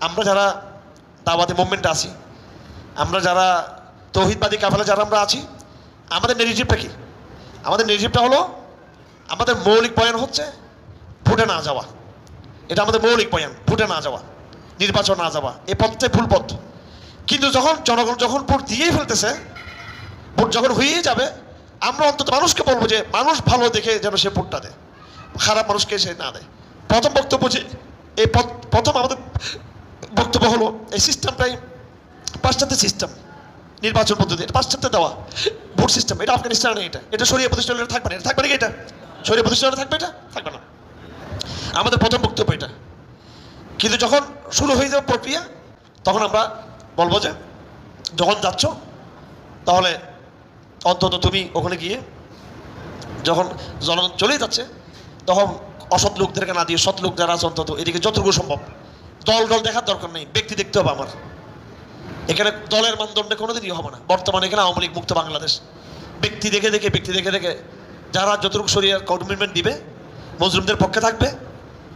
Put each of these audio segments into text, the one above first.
আমরা যারা দাওয়াতি মুভমেন্টে আছি, আমরা যারা তৌহিদবাদী কাফেলা যারা আমরা আছি, আমাদের নেগেটিভটা কি? আমাদের নেগেটিভটা হলো আমাদের মৌলিক বয়ান হচ্ছে ভোটে না যাওয়া। এটা আমাদের মৌলিক বয়ান, ভোটে না যাওয়া, নির্বাচন না যাওয়া, এই পথটাই ভুল পথ। কিন্তু যখন জনগণ যখন ভোট দিয়েই ফেলতেছে, ভোট যখন হয়েই যাবে, আমরা অন্তত মানুষকে বলবো যে মানুষ ভালো দেখে যেন সে ভোটটা দেয়, খারাপ মানুষকে সে না দেয়। প্রথম বক্তব্য যে এই প্রথম আমাদের বক্তব্য হলো এই সিস্টেমটাই পাশ্চাত্য সিস্টেম, নির্বাচন পদ্ধতি এটা পাশ্চাত্য দেওয়া ভোট সিস্টেম, এটা আফগানিস্তানে, এটা শরিয়া প্রতিষ্ঠানে থাকবে না। এটা থাকবে নাকি? এটা শরিয়া প্রতিষ্ঠানে থাকবে, এটা থাকবে না। আমাদের প্রথম বক্তব্য এটা। কিন্তু যখন শুরু হয়ে যাবে প্রক্রিয়া, তখন আমরা বলবো যে যখন যাচ্ছ তাহলে অন্তত তুমি ওখানে গিয়ে যখন জনগণ চলেই যাচ্ছে, তখন অসৎ লোকদেরকে না দিয়ে সৎ লোক যারা আছে অন্তত এদিকে যতটুকু সম্ভব, দল দেখার দরকার নেই, ব্যক্তি দেখতে হবে আমার। এখানে দলের মানদণ্ডে কোনোদিনই হবে না। বর্তমানে এখানে আওয়ামী লীগ মুক্ত বাংলাদেশ, ব্যক্তি দেখে যারা যতটুকু শরিয়ার কমিটমেন্ট দিবে, মুসলিমদের পক্ষে থাকবে,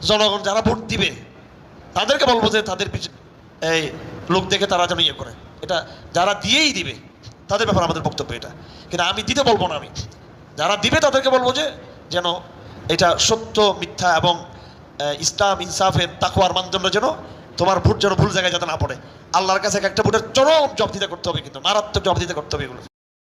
জনগণ যারা ভোট দিবে তাদেরকে বলবো যে তাদের এই লোক দেখে তারা যেন ইয়ে করে, এটা যারা দিয়েই দিবে তাদের ব্যাপারে আমাদের বক্তব্য এটা। কিন্তু আমি দিতে বলবো না, আমি যারা দিবে তাদেরকে বলবো যে যেন এটা সত্য মিথ্যা এবং ইসলাম ইনসাফের তাকওয়ার মানদণ্ড যেন তোমার ভোট যেন ভুল জায়গায় যাতে না পড়ে। আল্লাহর কাছে একটা ভোটের চরম জবাবদিহিতা করতে হবে, কিন্তু মারাত্মক জবাবদিহিতা করতে হবে এগুলো।